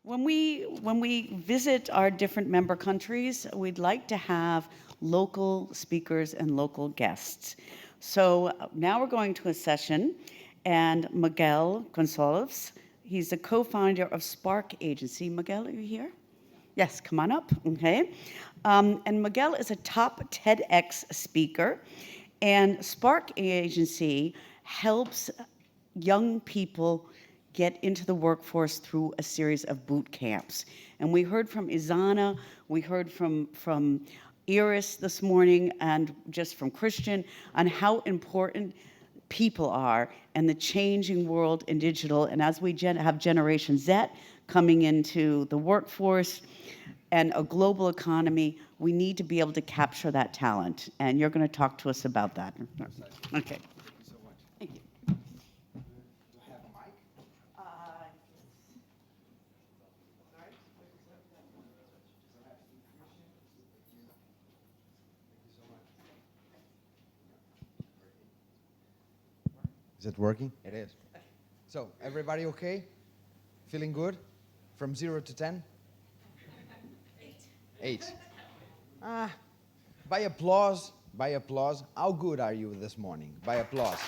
When we visit our different member countries, we'd like to have local speakers and local guests. So now we're going to a session, and Miguel Gonçalves, he's the co-founder of Spark Agency. Miguel, are you here? Yes, come on up, okay. And Miguel is a top TEDx speaker, and Spark Agency helps young people get into the workforce through a series of boot camps. And we heard from Izana, we heard from Iris this morning, and just from Christian, on how important people are and the changing world in digital. And as we have Generation Z coming into the workforce and a global economy, we need to be able to capture that talent. And you're going to talk to us about that. Okay. Thank you. Is it working? It is. So, everybody okay? Feeling good? From 0 to 10? 8. By applause, how good are you this morning? By applause.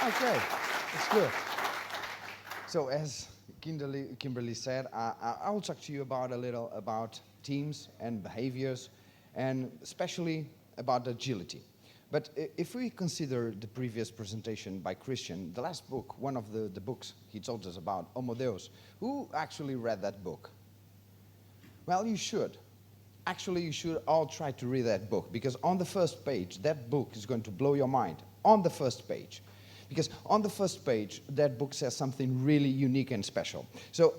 Okay, that's good. So, as Kimberly said, I will talk to you about a little about teams and behaviors, and especially about agility. But if we consider the previous presentation by Christian, the last book, one of the books he told us about, Homo Deus, who actually read that book? Well, you should. Actually, you should all try to read that book, because on the first page, that book is going to blow your mind. On the first page. Because on the first page, that book says something really unique and special. So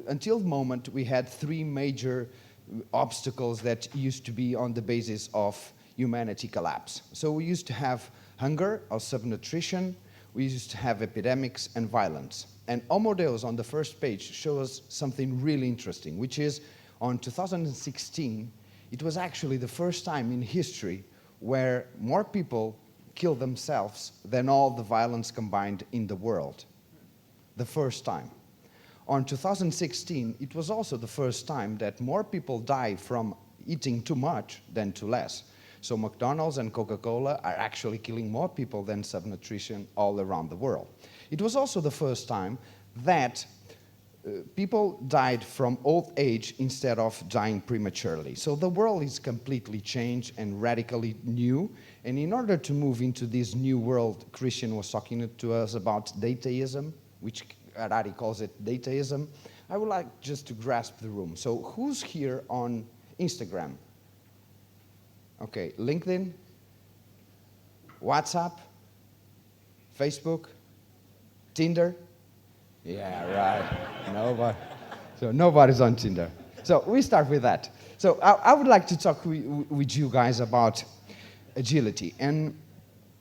until the moment, we had 3 major obstacles that used to be on the basis of humanity collapse. So we used to have hunger or subnutrition, we used to have epidemics and violence. And Homo Deus on the first page shows something really interesting, which is on 2016, it was actually the first time in history where more people killed themselves than all the violence combined in the world. The first time. On 2016, it was also the first time that more people die from eating too much than too less. So McDonald's and Coca-Cola are actually killing more people than subnutrition all around the world. It was also the first time that people died from old age instead of dying prematurely. So the world is completely changed and radically new. And in order to move into this new world, Christian was talking to us about dataism, which Harari calls it dataism. I would like just to grasp the room. So who's here on Instagram? Okay, LinkedIn, WhatsApp, Facebook, Tinder. Yeah, right. Nobody. So nobody's on Tinder. So we start with that. So I would like to talk with you guys about agility. And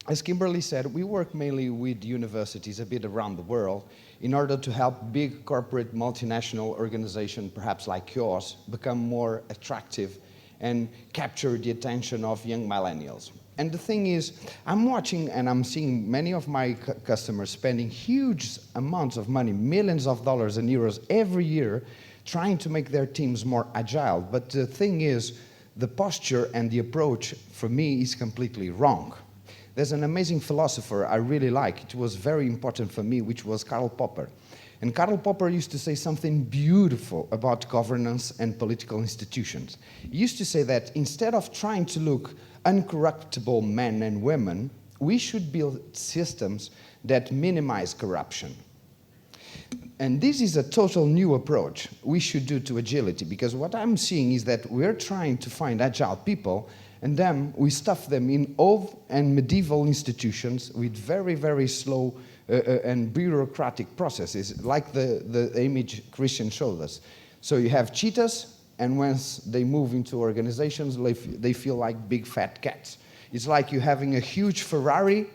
as Kimberly said, we work mainly with universities a bit around the world in order to help big corporate multinational organizations, perhaps like yours, become more attractive and capture the attention of young millennials. And the thing is, I'm watching and I'm seeing many of my customers spending huge amounts of money, millions of dollars and euros every year, trying to make their teams more agile. But the thing is, the posture and the approach, for me, is completely wrong. There's an amazing philosopher I really like, it was very important for me, which was Karl Popper. And Karl Popper used to say something beautiful about governance and political institutions. He used to say that instead of trying to look uncorruptible men and women, we should build systems that minimize corruption. And this is a total new approach we should do to agility, because what I'm seeing is that we're trying to find agile people, and then we stuff them in old and medieval institutions with very, very slow and bureaucratic processes, like the image Christian showed us. So you have cheetahs, and once they move into organizations, they feel like big fat cats. It's like you having a huge Ferrari,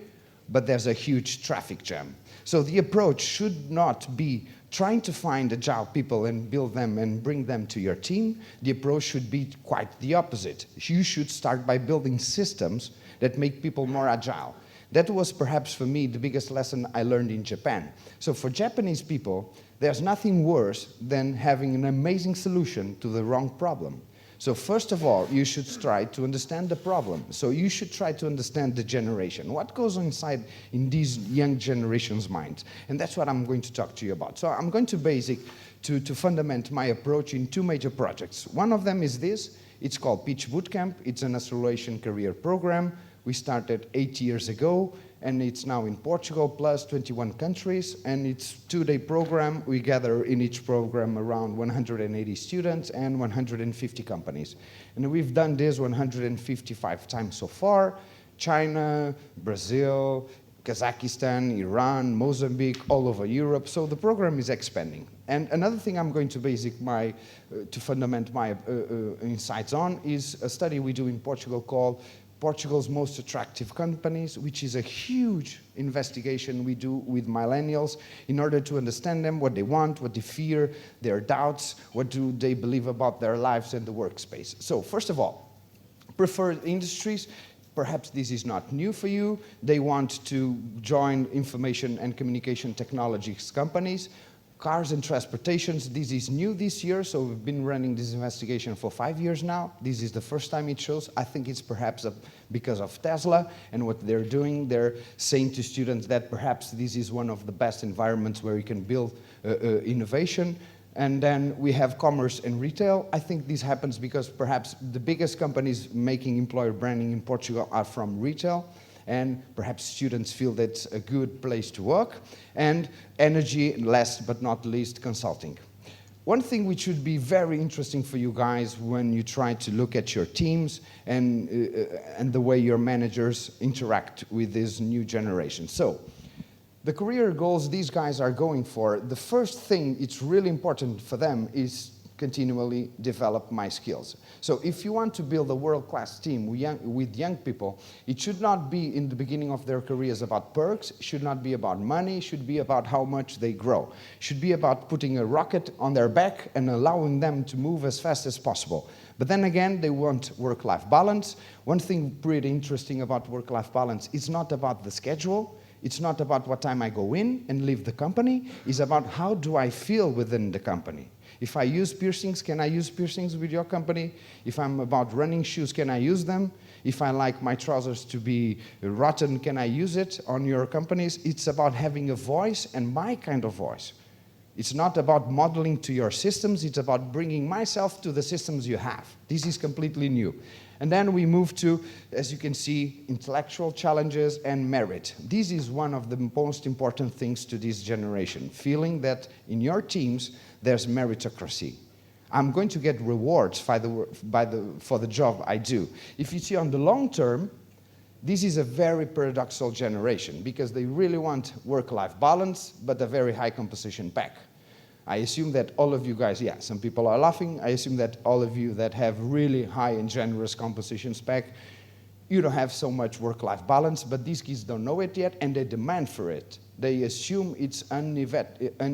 but there's a huge traffic jam. So the approach should not be trying to find agile people and build them and bring them to your team. The approach should be quite the opposite. You should start by building systems that make people more agile. That was perhaps for me the biggest lesson I learned in Japan. So for Japanese people, there's nothing worse than having an amazing solution to the wrong problem. So first of all, you should try to understand the problem. So you should try to understand the generation. What goes on inside in these young generations' minds? And that's what I'm going to talk to you about. So I'm going to fundament my approach in two major projects. One of them is this. It's called Pitch Bootcamp. It's an acceleration career program. We started 8 years ago, and it's now in Portugal plus 21 countries, and it's a 2-day program. We gather in each program around 180 students and 150 companies. And we've done this 155 times so far. China, Brazil, Kazakhstan, Iran, Mozambique, all over Europe. So the program is expanding. And another thing I'm going to to fundament my insights on is a study we do in Portugal called Portugal's Most Attractive Companies, which is a huge investigation we do with millennials in order to understand them, what they want, what they fear, their doubts, what do they believe about their lives and the workspace. So first of all, preferred industries. Perhaps this is not new for you. They want to join information and communication technologies companies. Cars and transportations, this is new this year, so we've been running this investigation for 5 years now. This is the first time it shows. I think it's perhaps because of Tesla and what they're doing. They're saying to students that perhaps this is one of the best environments where you can build innovation. And then we have commerce and retail. I think this happens because perhaps the biggest companies making employer branding in Portugal are from retail. And perhaps students feel that's a good place to work. And energy, last but not least, consulting. One thing which should be very interesting for you guys when you try to look at your teams and the way your managers interact with this new generation. So, the career goals these guys are going for, the first thing it's really important for them is continually develop my skills. So if you want to build a world-class team with young people, it should not be in the beginning of their careers about perks, it should not be about money, it should be about how much they grow. It should be about putting a rocket on their back and allowing them to move as fast as possible. But then again, they want work-life balance. One thing pretty interesting about work-life balance, it's not about the schedule, it's not about what time I go in and leave the company, it's about how do I feel within the company. If I use piercings, can I use piercings with your company? If I'm about running shoes, can I use them? If I like my trousers to be rotten, can I use it on your companies? It's about having a voice and my kind of voice. It's not about modeling to your systems, it's about bringing myself to the systems you have. This is completely new. And then we move to, as you can see, intellectual challenges and merit. This is one of the most important things to this generation, feeling that in your teams, there's meritocracy. I'm going to get rewards for the job I do. If you see on the long term, this is a very paradoxical generation because they really want work-life balance, but a very high compensation pack. I assume that all of you guys, yeah, some people are laughing. I assume that all of you that have really high and generous compensation spec, you don't have so much work-life balance, but these kids don't know it yet, and they demand for it. They assume it's inevitável.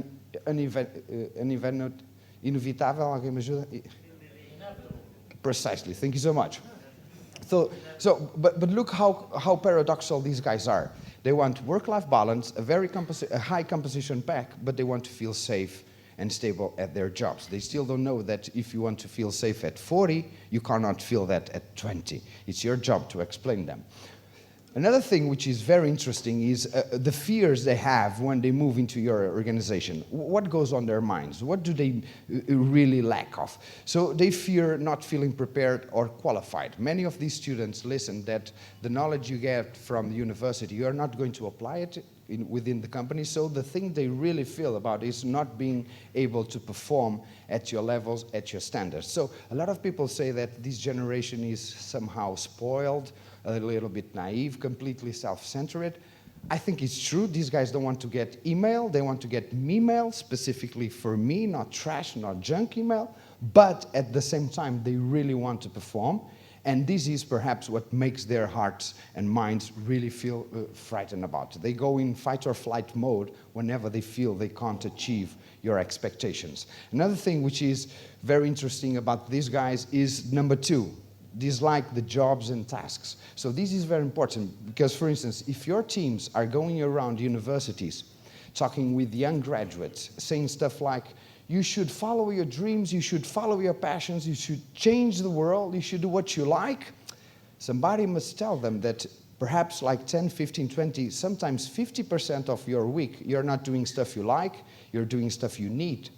Alguém me ajuda? Precisely. Thank you so much. But look how paradoxical these guys are. They want work-life balance, a high composition pack, but they want to feel safe and stable at their jobs. They still don't know that if you want to feel safe at 40, you cannot feel that at 20. It's your job to explain them. Another thing which is very interesting is the fears they have when they move into your organization. What goes on their minds? What do they really lack of? So they fear not feeling prepared or qualified. Many of these students listen that the knowledge you get from the university, you are not going to apply it within the company. So the thing they really feel about is not being able to perform at your levels, at your standards. So a lot of people say that this generation is somehow spoiled, a little bit naive, completely self-centered. I think it's true. These guys don't want to get email. They want to get me-mail, specifically for me, not trash, not junk email. But at the same time, they really want to perform. And this is perhaps what makes their hearts and minds really feel frightened about. They go in fight or flight mode whenever they feel they can't achieve your expectations. Another thing which is very interesting about these guys is number 2. dislike the jobs and tasks. So this is very important because, for instance, if your teams are going around universities, talking with young graduates, saying stuff like, you should follow your dreams, you should follow your passions, you should change the world, you should do what you like, somebody must tell them that perhaps like 10, 15, 20, sometimes 50% of your week, you're not doing stuff you like, you're doing stuff you need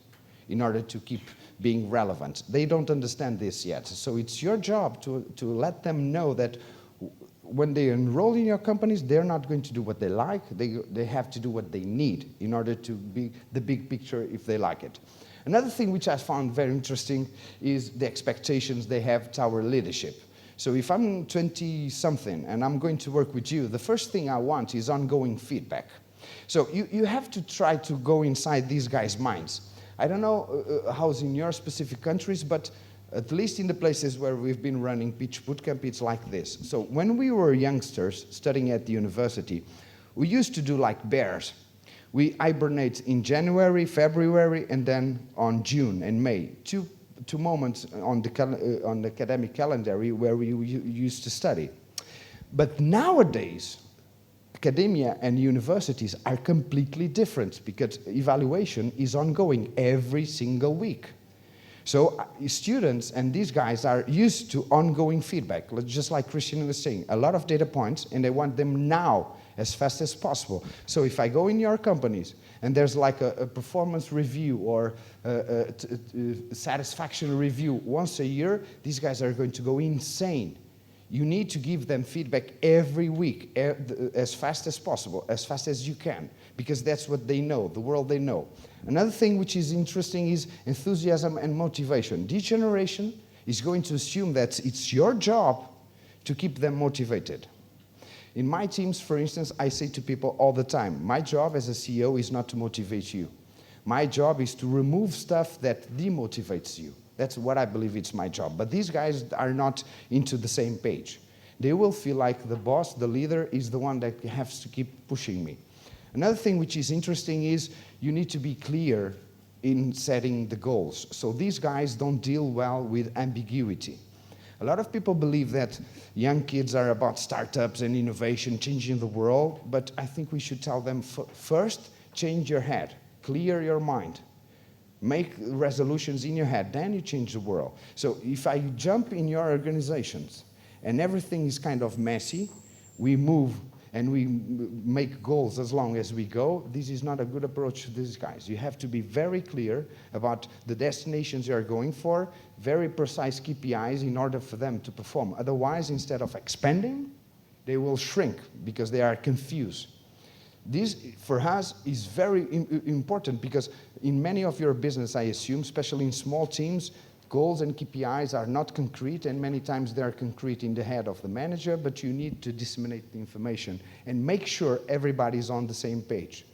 in order to keep being relevant. They don't understand this yet. So it's your job to let them know that when they enroll in your companies, they're not going to do what they like, they have to do what they need in order to be the big picture if they like it. Another thing which I found very interesting is the expectations they have to our leadership. So if I'm 20-something and I'm going to work with you, the first thing I want is ongoing feedback. So you have to try to go inside these guys' minds. I don't know how's in your specific countries, but at least in the places where we've been running Pitch Bootcamp, it's like this. So when we were youngsters studying at the university, we used to do like bears. We hibernate in January, February, and then on June and May. Two moments on the academic calendar where we used to study. But nowadays, academia and universities are completely different because evaluation is ongoing every single week. So students and these guys are used to ongoing feedback, just like Christian was saying, a lot of data points, and they want them now, as fast as possible. So if I go in your companies and there's like a performance review or a satisfaction review once a year, these guys are going to go insane. You need to give them feedback every week, as fast as possible, as fast as you can, because that's what they know, the world they know. Another thing which is interesting is enthusiasm and motivation. This generation is going to assume that it's your job to keep them motivated. In my teams, for instance, I say to people all the time, my job as a CEO is not to motivate you. My job is to remove stuff that demotivates you. That's what I believe it's my job. But these guys are not into the same page. They will feel like the boss, the leader, is the one that has to keep pushing me. Another thing which is interesting is you need to be clear in setting the goals. So these guys don't deal well with ambiguity. A lot of people believe that young kids are about startups and innovation, changing the world, but I think we should tell them first, change your head, clear your mind, make resolutions in your head, then you change the world. So if I jump in your organizations and everything is kind of messy, we move and we make goals as long as we go, this is not a good approach to these guys. You have to be very clear about the destinations you are going for, very precise KPIs in order for them to perform. Otherwise, instead of expanding, they will shrink because they are confused. This, for us, is very important because in many of your business, I assume, especially in small teams, goals and KPIs are not concrete, and many times they are concrete in the head of the manager, but you need to disseminate the information and make sure everybody's on the same page.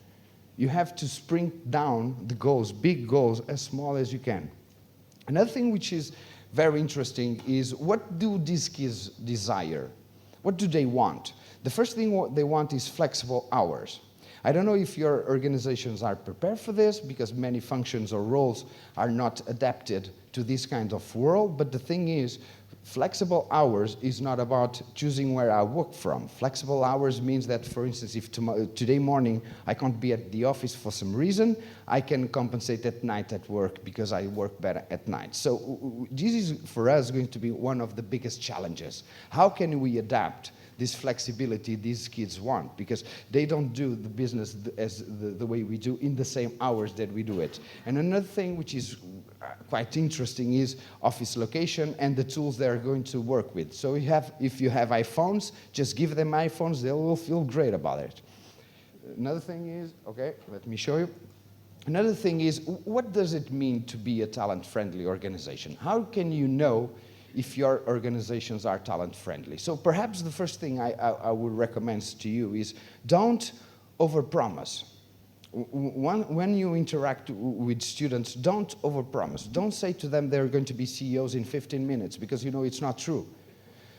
You have to sprint down the goals, big goals, as small as you can. Another thing which is very interesting is what do these kids desire? What do they want? The first thing they want is flexible hours. I don't know if your organizations are prepared for this because many functions or roles are not adapted to this kind of world, but the thing is, flexible hours is not about choosing where I work from. Flexible hours means that, for instance, if today morning I can't be at the office for some reason, I can compensate at night at work because I work better at night. So this is, for us, going to be one of the biggest challenges. How can we adapt this flexibility these kids want? Because they don't do the business as the way we do in the same hours that we do it. And another thing which is quite interesting is office location and the tools they're going to work with. So if you have iPhones, just give them iPhones, they will feel great about it. Another thing is, okay, let me show you. Another thing is, what does it mean to be a talent-friendly organization? How can you know if your organizations are talent-friendly? So perhaps the first thing I would recommend to you is don't overpromise. When you interact with students, don't overpromise. Don't say to them they're going to be CEOs in 15 minutes because you know it's not true.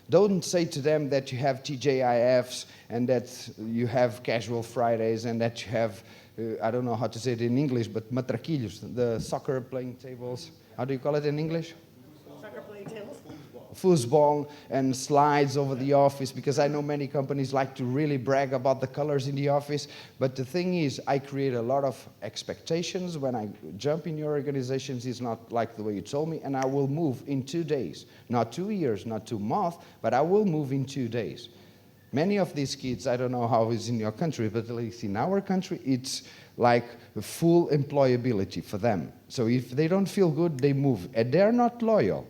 Don't say to them that you have TJIFs and that you have casual Fridays and that you have, I don't know how to say it in English, but matraquilhos, the soccer playing tables. How do you call it in English? Soccer playing tables? foosball and slides over the office, because I know many companies like to really brag about the colors in the office. But the thing is, I create a lot of expectations when I jump in your organizations. It's not like the way you told me, and I will move in 2 days. Not 2 years, not 2 months, but I will move in 2 days. Many of these kids, I don't know how it's in your country, but at least in our country, it's like full employability for them. So if they don't feel good, they move. And they're not loyal.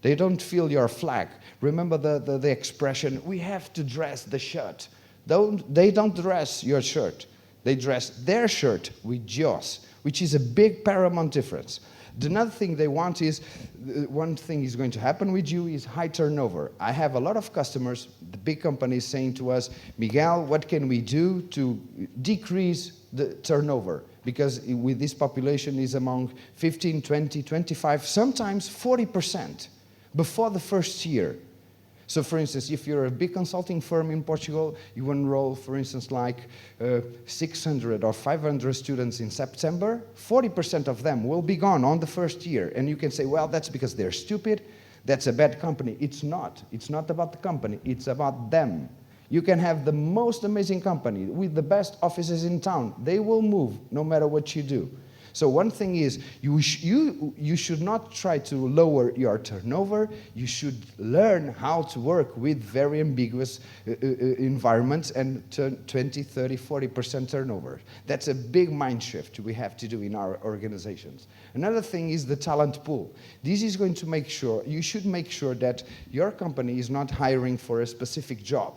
They don't feel your flag. Remember the expression, we have to dress the shirt. They don't dress your shirt. They dress their shirt with yours, which is a big paramount difference. Another thing they want is, one thing is going to happen with you is high turnover. I have a lot of customers, the big companies saying to us, Miguel, what can we do to decrease the turnover? Because with this population is among 15, 20, 25, sometimes 40% before the first year. So for instance, if you're a big consulting firm in Portugal, you enroll, for instance, like 600 or 500 students in September, 40% of them will be gone on the first year. And you can say, well, that's because they're stupid, that's a bad company. It's not. It's not about the company, it's about them. You can have the most amazing company with the best offices in town. They will move no matter what you do. So one thing is, you should not try to lower your turnover. You should learn how to work with very ambiguous environments and 20, 30, 40% turnover. That's a big mind shift we have to do in our organizations. Another thing is the talent pool. This is going to make sure, you should make sure that your company is not hiring for a specific job.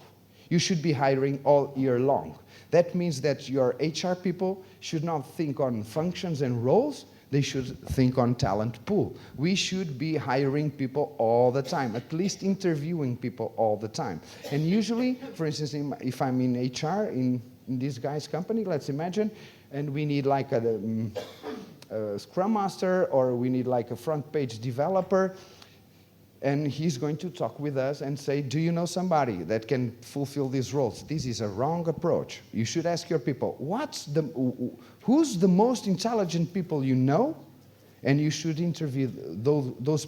You should be hiring all year long. That means that your HR people should not think on functions and roles, they should think on talent pool. We should be hiring people all the time, at least interviewing people all the time. And usually, for instance, if I'm in HR, in this guy's company, let's imagine, and we need like a Scrum Master, or we need like a front page developer, and he's going to talk with us and say, do you know somebody that can fulfill these roles? This is a wrong approach. You should ask your people, who's the most intelligent people you know? And you should interview those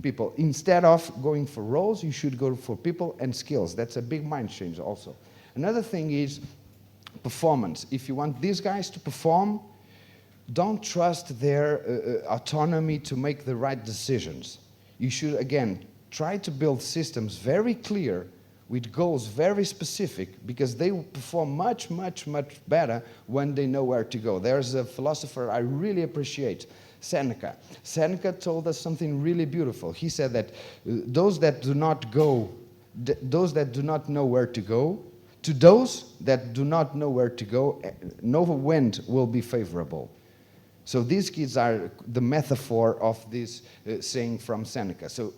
people. Instead of going for roles, you should go for people and skills. That's a big mind change also. Another thing is performance. If you want these guys to perform, don't trust their autonomy to make the right decisions. You should, again, try to build systems very clear with goals very specific, because they will perform much, much, much better when they know where to go. There's a philosopher I really appreciate, Seneca. Seneca told us something really beautiful. He said that those that do not know where to go, to those that do not know where to go, no wind will be favorable. So these kids are the metaphor of this saying from Seneca. So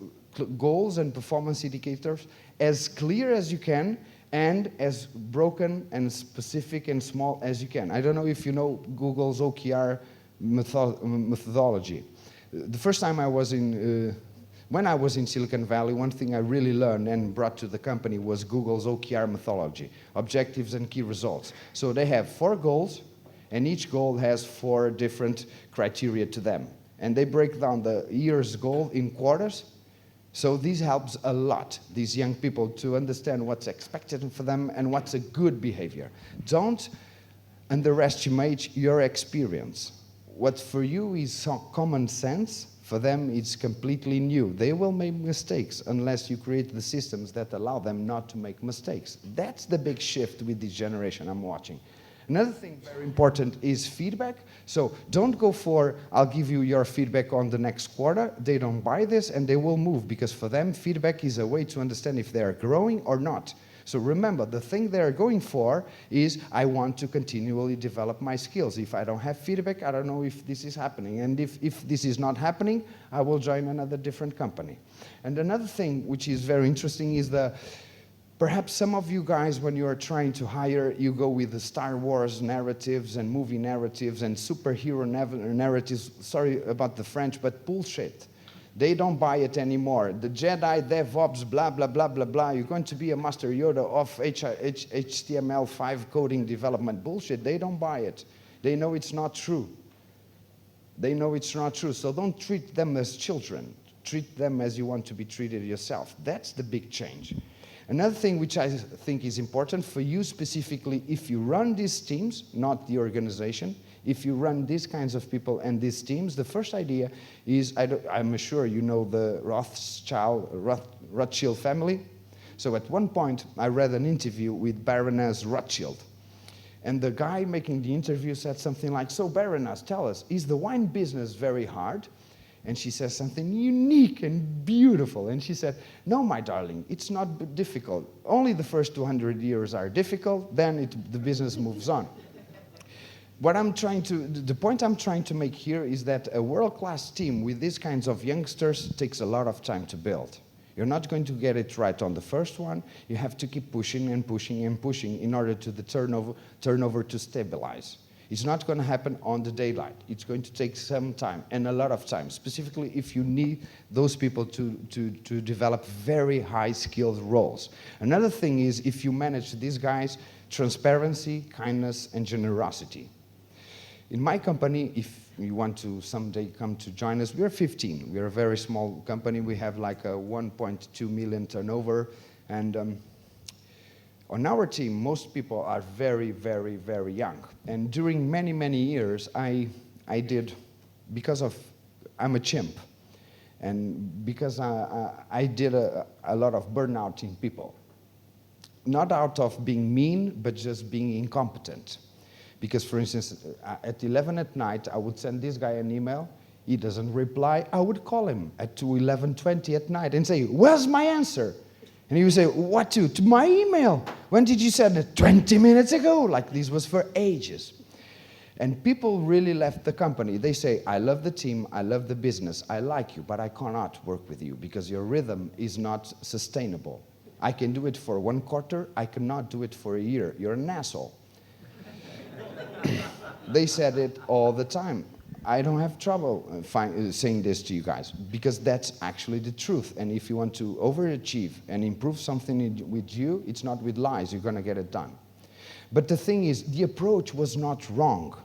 goals and performance indicators as clear as you can, and as broken and specific and small as you can. I don't know if you know Google's OKR methodology. The first time when I was in Silicon Valley, one thing I really learned and brought to the company was Google's OKR methodology, objectives and key results. So they have 4 goals, and each goal has 4 different criteria to them. And they break down the year's goal in quarters. So this helps a lot, these young people, to understand what's expected for them and what's a good behavior. Don't underestimate your experience. What for you is common sense, for them it's completely new. They will make mistakes unless you create the systems that allow them not to make mistakes. That's the big shift with this generation I'm watching. Another thing very important is feedback. So don't go for, I'll give you your feedback on the next quarter. They don't buy this and they will move, because for them feedback is a way to understand if they're growing or not. So remember, the thing they're going for is, I want to continually develop my skills. If I don't have feedback, I don't know if this is happening. And if this is not happening, I will join another different company. And another thing which is very interesting is perhaps some of you guys, when you are trying to hire, you go with the Star Wars narratives and movie narratives and superhero narratives. Sorry about the French, but bullshit. They don't buy it anymore. The Jedi, DevOps, blah, blah, blah, blah, blah. You're going to be a Master Yoda of HTML5 coding development. Bullshit. They don't buy it. They know it's not true. They know it's not true. So don't treat them as children. treat them as you want to be treated yourself. That's the big change. Another thing which I think is important for you specifically, if you run these teams, not the organization, if you run these kinds of people and these teams, the first idea is, I'm sure you know the Rothschild family. So at one point, I read an interview with Baroness Rothschild. And the guy making the interview said something like, so Baroness, tell us, is the wine business very hard? And she says something unique and beautiful. And she said, no, my darling, it's not difficult. Only the first 200 years are difficult, then the business moves on. The point I'm trying to make here is that a world-class team with these kinds of youngsters takes a lot of time to build. You're not going to get it right on the first one. You have to keep pushing and pushing and pushing in order to the turnover to stabilize. It's not going to happen on the daylight. It's going to take some time and a lot of time, specifically if you need those people to develop very high-skilled roles. Another thing is if you manage these guys, transparency, kindness, and generosity. In my company, if you want to someday come to join us, we're 15. We're a very small company. We have like a 1.2 million turnover. And on our team, most people are very, very, very young. And during many, many years, I did, because I'm a chimp, and because I did a lot of burnout in people. Not out of being mean, but just being incompetent. Because, for instance, at 11 at night, I would send this guy an email. He doesn't reply. I would call him at 11:20 at night and say, where's my answer? And he would say, what to? To my email. When did you send it? 20 minutes ago. Like this was for ages. And people really left the company. They say, I love the team, I love the business, I like you, but I cannot work with you because your rhythm is not sustainable. I can do it for 1 quarter, I cannot do it for a year. You're an asshole. They said it all the time. I don't have trouble saying this to you guys because that's actually the truth. And if you want to overachieve and improve something with you, it's not with lies. You're going to get it done. But the thing is, the approach was not wrong.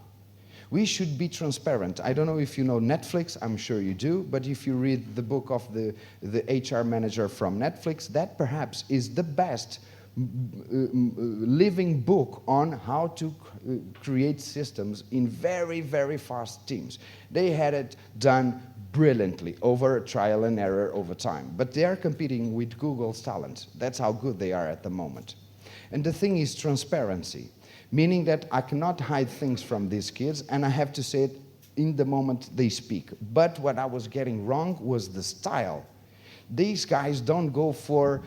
We should be transparent. I don't know if you know Netflix. I'm sure you do. But if you read the book of the HR manager from Netflix, that perhaps is the best living book on how to create systems in very, very fast teams. They had it done brilliantly over trial and error over time. But they are competing with Google's talent. That's how good they are at the moment. And the thing is transparency, meaning that I cannot hide things from these kids and I have to say it in the moment they speak. But what I was getting wrong was the style. These guys don't go for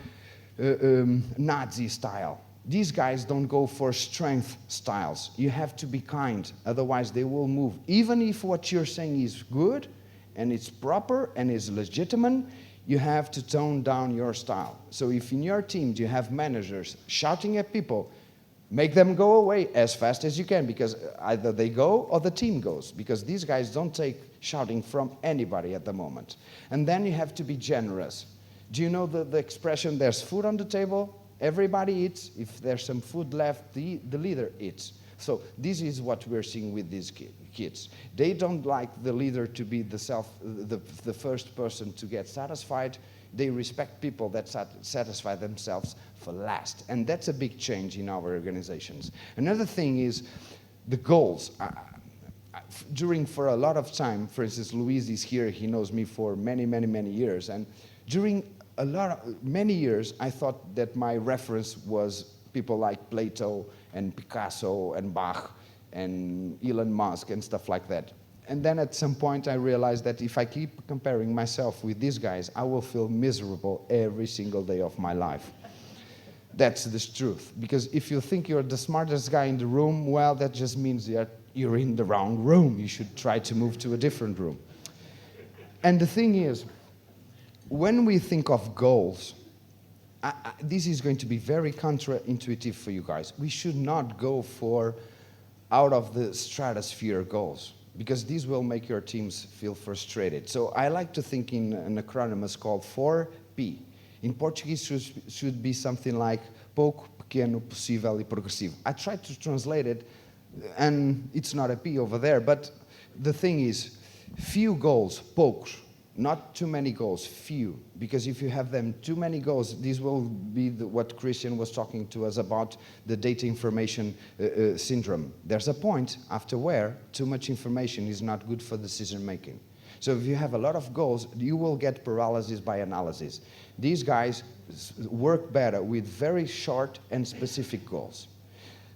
Nazi style. These guys don't go for strength styles. You have to be kind, otherwise they will move. Even if what you're saying is good and it's proper and is legitimate, you have to tone down your style. So if in your team you have managers shouting at people, make them go away as fast as you can because either they go or the team goes because these guys don't take shouting from anybody at the moment. And then you have to be generous. Do you know the expression, there's food on the table, everybody eats. If there's some food left, the leader eats. So this is what we're seeing with these kids. They don't like the leader to be the first person to get satisfied. They respect people that satisfy themselves for last. And that's a big change in our organizations. Another thing is the goals. For a lot of time, for instance, Luis is here, he knows me for many, many, many years. And during many years, I thought that my reference was people like Plato and Picasso and Bach and Elon Musk and stuff like that. And then at some point I realized that if I keep comparing myself with these guys, I will feel miserable every single day of my life. That's the truth. Because if you think you're the smartest guy in the room, well, that just means that you're in the wrong room. You should try to move to a different room. And the thing is, when we think of goals, this is going to be very counterintuitive for you guys. We should not go for out of the stratosphere goals because these will make your teams feel frustrated. So I like to think in an acronym called 4P. In Portuguese, should be something like pouco, pequeno, possível e progressivo. I tried to translate it, and it's not a P over there, but the thing is, few goals, poucos. not too many goals, few. Because if you have them too many goals, this will be what Christian was talking to us about, the data information syndrome. There's a point after where too much information is not good for decision making. So if you have a lot of goals, you will get paralysis by analysis. These guys work better with very short and specific goals.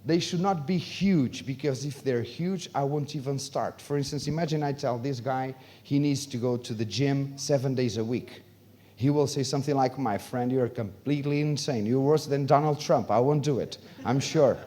They should not be huge, because if they're huge, I won't even start. For instance, imagine I tell this guy he needs to go to the gym 7 days a week. He will say something like, my friend, you're completely insane. You're worse than Donald Trump. I won't do it, I'm sure.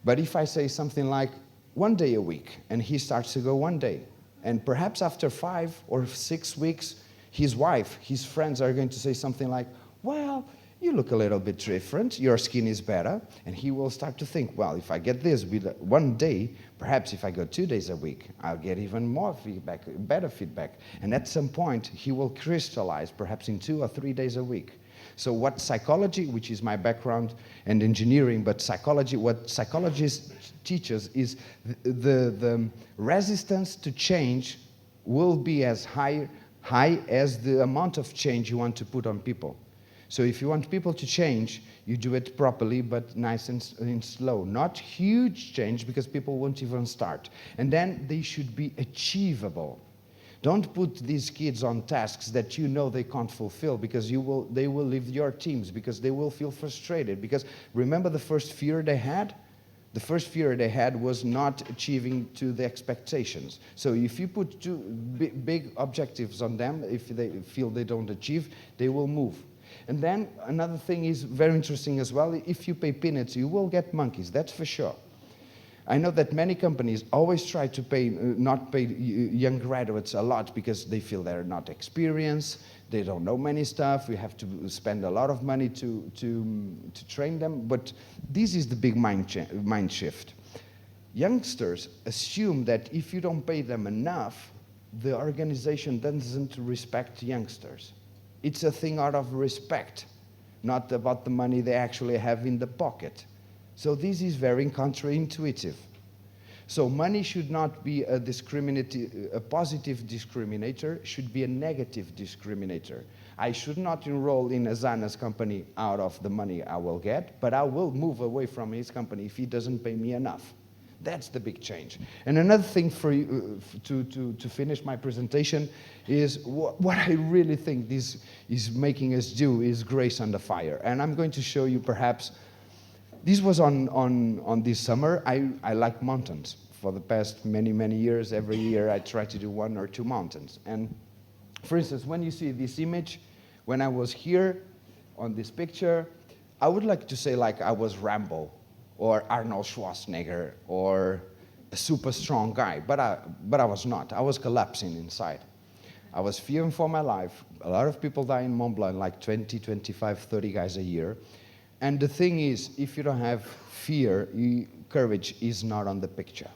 But if I say something like 1 day a week, and he starts to go 1 day, and perhaps after 5 or 6 weeks, his wife, his friends are going to say something like, well, you look a little bit different, your skin is better, and he will start to think, well, if I get this with 1 day, perhaps if I go 2 days a week, I'll get even more feedback, better feedback. And at some point, he will crystallize, perhaps in 2 or 3 days a week. So what psychology, which is my background, and engineering, but psychology, what psychologists teach us is the resistance to change will be as high as the amount of change you want to put on people. So if you want people to change, you do it properly, but nice and slow. Not huge change, because people won't even start. And then they should be achievable. Don't put these kids on tasks that you know they can't fulfill, because they will leave your teams, because they will feel frustrated. Because remember the first fear they had? The first fear they had was not achieving to the expectations. So if you put too big objectives on them, if they feel they don't achieve, they will move. And then another thing is very interesting as well. If you pay peanuts, you will get monkeys, that's for sure. I know that many companies always try to not pay young graduates a lot, because they feel they're not experienced, they don't know many stuff, we have to spend a lot of money to train them. But this is the big mind shift. Youngsters assume that if you don't pay them enough, the organization doesn't respect youngsters. It's a thing out of respect, not about the money they actually have in the pocket. So this is very counterintuitive. So money should not be a positive discriminator, should be a negative discriminator. I should not enroll in Azana's company out of the money I will get, but I will move away from his company if he doesn't pay me enough. That's the big change. And another thing for you, to finish my presentation is what I really think this is making us do is grace under fire. And I'm going to show you perhaps, this was on this summer. I like mountains. For the past many years, every year I try to do 1 or 2 mountains. And for instance, when you see this image, when I was here on this picture, I would like to say like I was Rambo, or Arnold Schwarzenegger, or a super strong guy, but I was not. I was collapsing inside. I was fearing for my life. A lot of people die in Mont Blanc, like 20, 25, 30 guys a year. And the thing is, if you don't have fear, courage is not on the picture.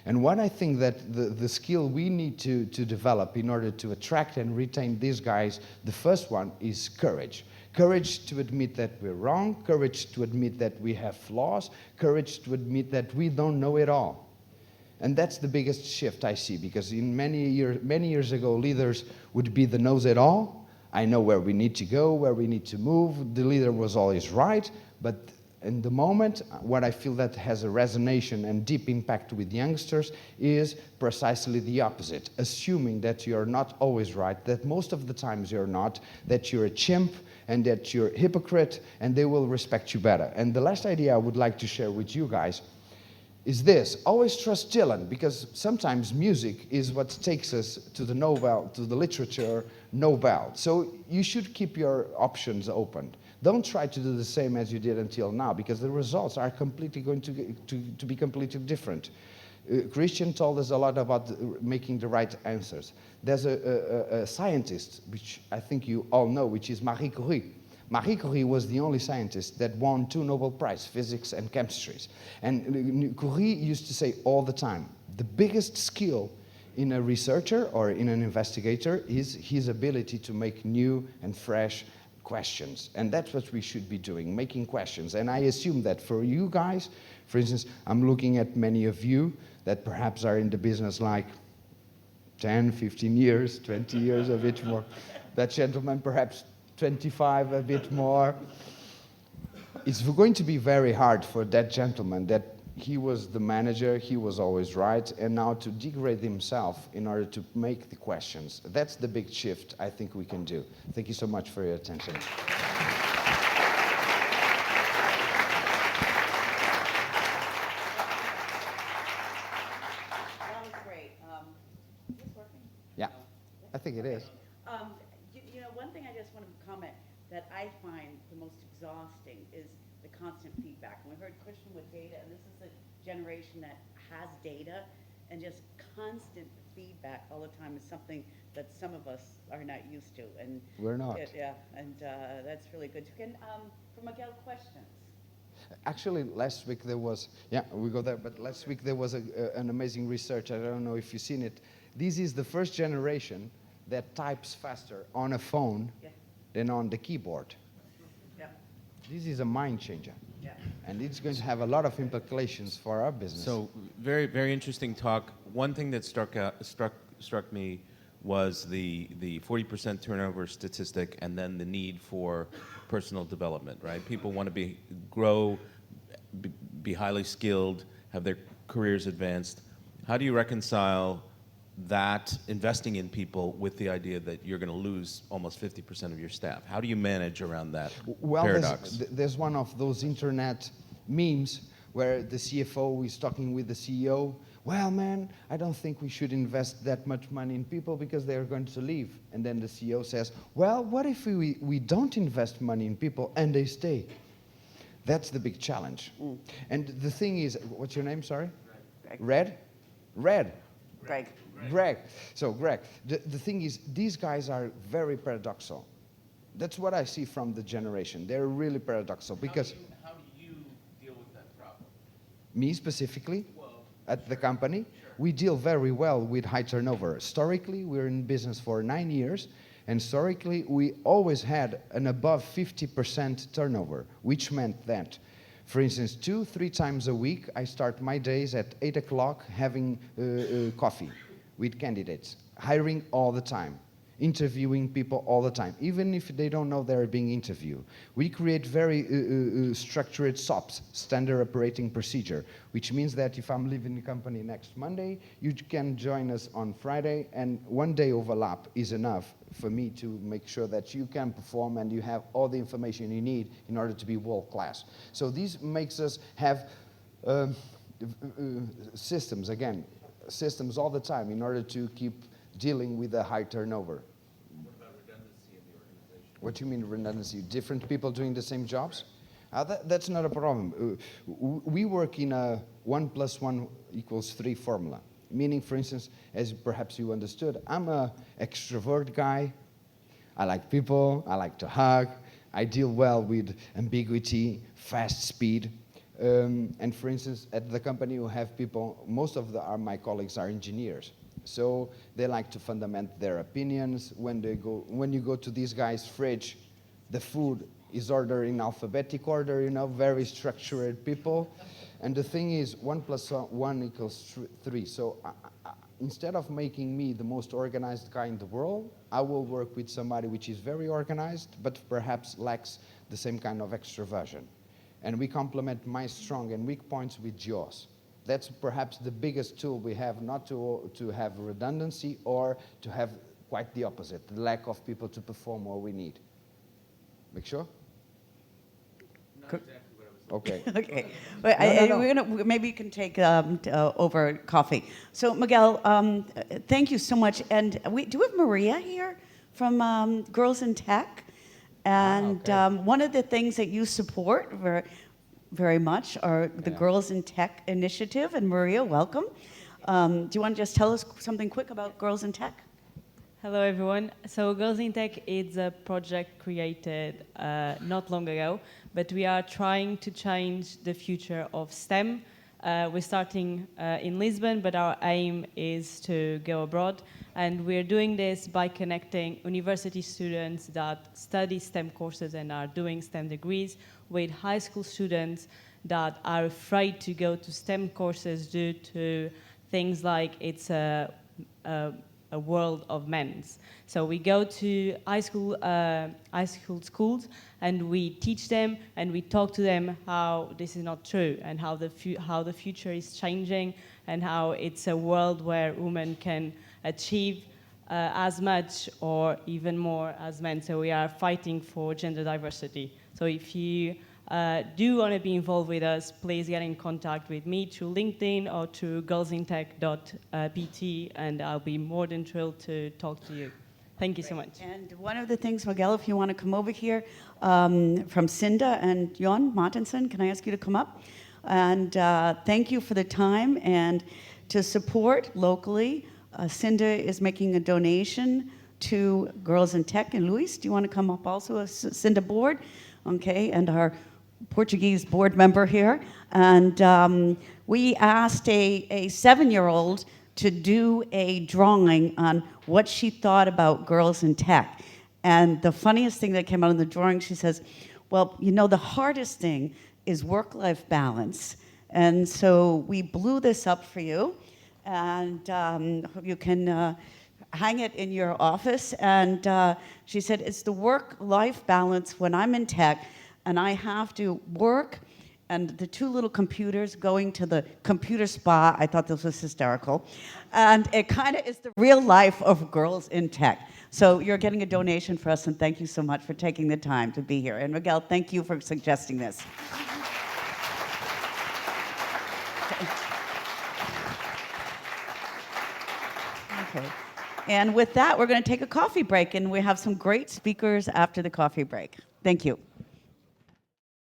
And what I think that the skill we need to develop in order to attract and retain these guys, the first one is courage. Courage to admit that we're wrong, courage to admit that we have flaws, courage to admit that we don't know it all. And that's the biggest shift I see, because in many years ago, leaders would be the knows-it-all. I know where we need to go, where we need to move. The leader was always right, but in the moment, what I feel that has a resonance and deep impact with youngsters is precisely the opposite, assuming that you're not always right, that most of the times you're not, that you're a chimp, and that you're a hypocrite, and they will respect you better. And the last idea I would like to share with you guys is this: always trust Dylan, because sometimes music is what takes us to the Nobel, to the literature Nobel. So you should keep your options open. Don't try to do the same as you did until now, because the results are completely going to be completely different. Christian told us a lot about making the right answers. There's a scientist, which I think you all know, which is Marie Curie. Marie Curie was the only scientist that won 2 Nobel Prizes, physics and chemistry. And Curie used to say all the time, the biggest skill in a researcher or in an investigator is his ability to make new and fresh questions. And that's what we should be doing, making questions. And I assume that for you guys, for instance, I'm looking at many of you that perhaps are in the business like 10, 15 years, 20 years, a bit more. That gentleman, perhaps 25, a bit more. It's going to be very hard for that gentleman that he was the manager, he was always right, and now to degrade himself in order to make the questions. That's the big shift I think we can do. Thank you so much for your attention. Yeah, I think it is. You know, one thing I just want to comment that I find the most exhausting is the constant feedback. And we heard Christian with data, and this is a generation that has data, and just constant feedback all the time is something that some of us are not used to. And we're not. Yeah, and that's really good. Can, for Miguel, questions? Actually, last week there was, yeah, we go there, but last week there was an amazing research. I don't know if you've seen it. This is the first generation that types faster on a phone than on the keyboard. Yeah. This is a mind changer. Yeah. And it's going to have a lot of implications for our business. So very, very interesting talk. One thing that struck me was the 40% turnover statistic, and then the need for personal development, right? People want to grow, be highly skilled, have their careers advanced. How do you reconcile that investing in people with the idea that you're going to lose almost 50% of your staff? How do you manage around that paradox? There's one of those internet memes where the CFO is talking with the CEO. Well, man, I don't think we should invest that much money in people because they're going to leave. And then the CEO says, well, what if we don't invest money in people and they stay? That's the big challenge. And the thing is, what's your name, sorry? Greg. Red? Greg. Greg. So, Greg, the thing is, these guys are very paradoxical. That's what I see from the generation. They're really paradoxical because... How do you deal with that problem? Me specifically, at the company, we deal very well with high turnover. Historically, we're in business for 9 years, and historically, we always had an above 50% turnover, which meant that, for instance, 2-3 times a week, I start my days at 8 o'clock having coffee with candidates, hiring all the time, interviewing people all the time, even if they don't know they're being interviewed. We create very structured SOPs, standard operating procedure, which means that if I'm leaving the company next Monday, you can join us on Friday, and 1 day overlap is enough for me to make sure that you can perform and you have all the information you need in order to be world class. So this makes us have systems all the time in order to keep dealing with a high turnover. What about redundancy in the organization? What do you mean redundancy? Different people doing the same jobs? That's not a problem. We work in a 1 + 1 = 3 formula. Meaning, for instance, as perhaps you understood, I'm an extrovert guy. I like people, I like to hug, I deal well with ambiguity, fast speed. And for instance, at the company we have people, most of my colleagues are engineers. So they like to fundament their opinions. When you go to these guys' fridge, the food is ordered in alphabetic order, very structured people. And the thing is, 1 + 1 = 3. So instead of making me the most organized guy in the world, I will work with somebody which is very organized, but perhaps lacks the same kind of extroversion. And we complement my strong and weak points with yours. That's perhaps the biggest tool we have, not to have redundancy or to have quite the opposite, the lack of people to perform what we need. Make sure? Not exactly what I was looking Okay. Okay. No. Maybe you can take over coffee. So, Miguel, thank you so much. And do we have Maria here from Girls in Tech? And okay. one of the things that you support very much are the Girls in Tech initiative. And Maria, welcome. Do you want to just tell us something quick about Girls in Tech? Hello, everyone. So Girls in Tech is a project created not long ago, but we are trying to change the future of STEM. We're starting in Lisbon, but our aim is to go abroad. And we're doing this by connecting university students that study STEM courses and are doing STEM degrees with high school students that are afraid to go to STEM courses due to things like it's a a world of men's. So we go to high school schools, and we teach them and we talk to them how this is not true, and how the future is changing, and how it's a world where women can achieve as much or even more as men. So we are fighting for gender diversity. So if you do want to be involved with us, please get in contact with me through LinkedIn or through girlsintech.pt, and I'll be more than thrilled to talk to you. Thank you so much. And one of the things, Miguel, if you want to come over here, from SIINDA and Jon Martinson, can I ask you to come up? And thank you for the time, and to support locally. SIINDA is making a donation to Girls in Tech. And Luis, do you want to come up also, a SIINDA board? Okay, and our Portuguese board member here. And we asked a 7-year-old to do a drawing on what she thought about girls in tech. And the funniest thing that came out in the drawing, she says, well, you know, the hardest thing is work-life balance. And so we blew this up for you. And you can hang it in your office. And she said, it's the work-life balance when I'm in tech and I have to work, and the 2 little computers going to the computer spa. I thought this was hysterical. And it kind of is the real life of girls in tech. So you're getting a donation for us, and thank you so much for taking the time to be here. And Miguel, thank you for suggesting this. Okay. And with that, we're going to take a coffee break, and we have some great speakers after the coffee break. Thank you.